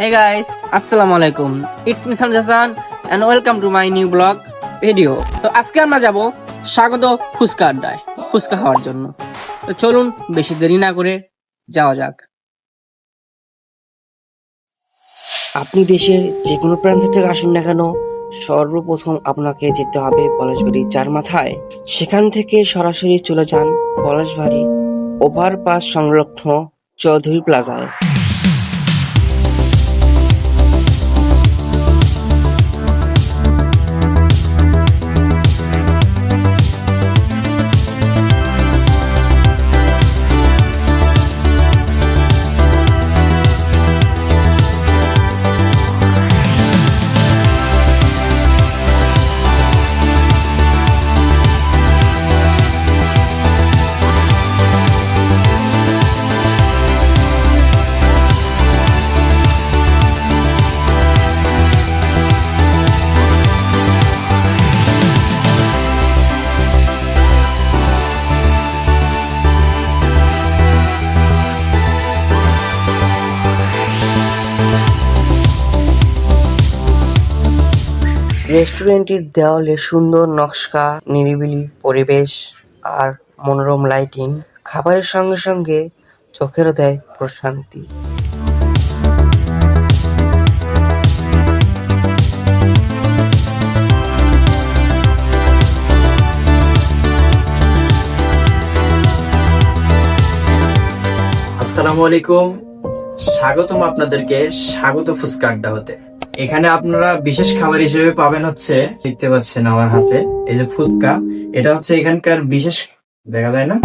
Hey guys, Assalamu alaikum. It's me Sanjay Hasan and welcome to my new blog video. তো আজকে আমরা যাব স্বাগত ফুচকা আড্ডায় ফুচকা খাওয়ার জন্য। তো চলুন বেশি দেরি না করে যাওয়া যাক। আপনি দেশের যে কোনো প্রান্ত থেকে আসুন না কেন, সর্বপ্রথম আপনাকে যেতে হবে পলাশবাড়ি চার মাথায়। সেখান থেকে সরাসরি চলে যান পলাশবাড়ি ওভারপাস সংলগ্ন চৌধুরী প্লাজায়। রেস্টুরেন্টের দেওয়ালে সুন্দর নকশা, নিরিবিলি পরিবেশ আর মনোরম লাইটিং খাবারের সঙ্গে সঙ্গে চোখেরও দেয় প্রশান্তি। আসসালামু আলাইকুম, স্বাগতম আপনাদেরকে স্বাগত ফুচকা আড্ডা হতে। এখানে আপনারা বিশেষ খাবার হিসেবে পাবেন হচ্ছে, দেখতে পাচ্ছেন আমার হাতে এই যে ফুচকা, এটা হচ্ছে এখানকার বিশেষ, দেখা যায় না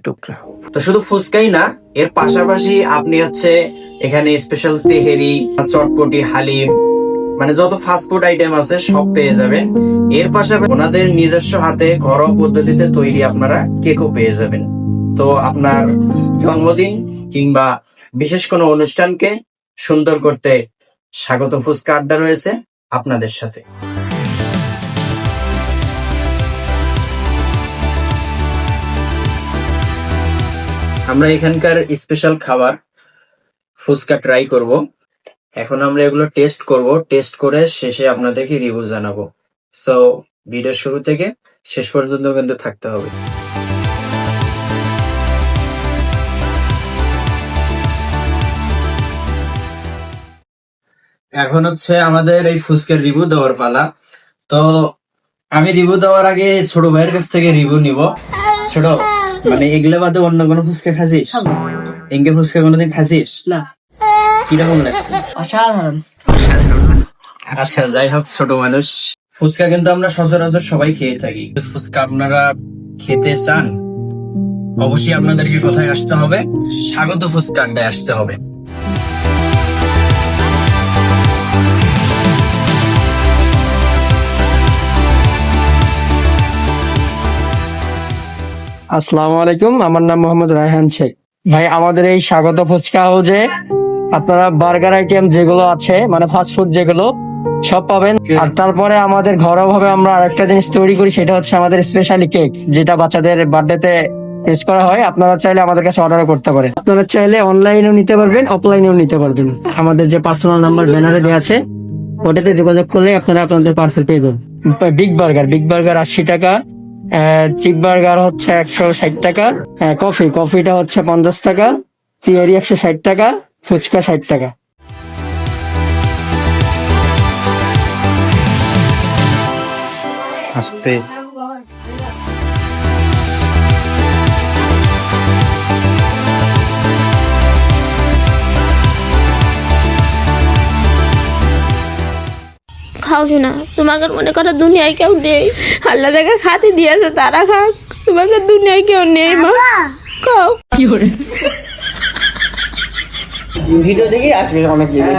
টুকরা। তো শুধু ফুচকাই না, এর পাশাপাশি আপনি হচ্ছে এখানে স্পেশাল তেহেরি, চটপটি, হালিম, মানে যত ফাস্টফুড আইটেম আছে সব পেয়ে যাবেন। এর পাশাপাশি ওনাদের নিজস্ব হাতে ঘরোয়া পদ্ধতিতে তৈরি আপনারা কেকও পেয়ে যাবেন। তো আপনার জন্মদিন কিংবা বিশেষ কোনো অনুষ্ঠানকে সুন্দর করতে স্বাগত ফুচকা আড্ডা রয়েছে আপনাদের সাথে। আমরা এখানকার স্পেশাল খাবার ফুচকা ট্রাই করব। এখন আমরা এগুলো টেস্ট করব, টেস্ট করে শেষে আপনাদেরকে রিভিউ জানাবো। সো ভিডিও শুরু থেকে শেষ পর্যন্ত কিন্তু থাকতে হবে। এখন হচ্ছে আমাদের এই ফুচকার রিভিউ দেওয়ার পালা। তো আমি রিভিউ দেওয়ার আগে ছোট ভাইয়ের কাছ থেকে রিভিউ নিব। ছোট, মানে এগুলো বাদে অন্য কোনো ফুচকা খাসিস? এঙ্গে ফুচকা কোনোদিন খাসিস না। কিরকম লাগছে? অসাধারণ। আচ্ছা, যাই হোক, ছোট মানুষ, ফুচকা কিন্তু আমরা সচরাচর সবাই খেয়ে থাকি। ফুচকা আপনারা খেতে চান, অবশ্যই আপনাদেরকে কোথায় আসতে হবে? স্বাগত ফুচকা আড্ডায় আসতে হবে। আসসালামু আলাইকুম, আমার নাম মোহাম্মদ রায়হান শেখ। ভাই, আমাদের এই স্বাগত ফুচকা হাউজে আপনারা বার্গার আইটেম যেগুলো আছে, মানে ফাস্ট ফুড যেগুলো, সব পাবেন। আর তারপরে আমাদের ঘরোয়া ভাবে আমরা আরেকটা জিনিস তৈরি করি, সেটা হচ্ছে আমাদের স্পেশালি কেক, যেটা বাচ্চাদের বার্থডেতে টেস্ট করা হয়। আপনারা চাইলে আমাদের কাছে অর্ডার করতে পারেন। আপনারা চাইলে অনলাইনেও নিতে পারবেন, অফলাইনেও নিতে পারবেন। আমাদের যে পার্সোনাল নাম্বার ব্যানারে দেওয়া আছে, ওটাতে যোগাযোগ করলে আপনারা আপনাদের পার্সেল পেয়ে যাবেন। বিগ বার্গার 80 টাকা, চিপ বার্গার হচ্ছে 160 টাকা, কফিটা হচ্ছে 50 টাকা, পিয়ারি 160 টাকা, ফুচকা 60 টাকা। আস্তে খাও না, তোমাকে মনে করো দুনিয়ায় কেউ নেই, আল্লাহ দেখা খাতে দিয়েছে, তারা খাক, তোমাকে দুনিয়ায় কেউ নেই। মা খাও। কি করে ভিডিও দেখে আসবে অনেক জায়গায়।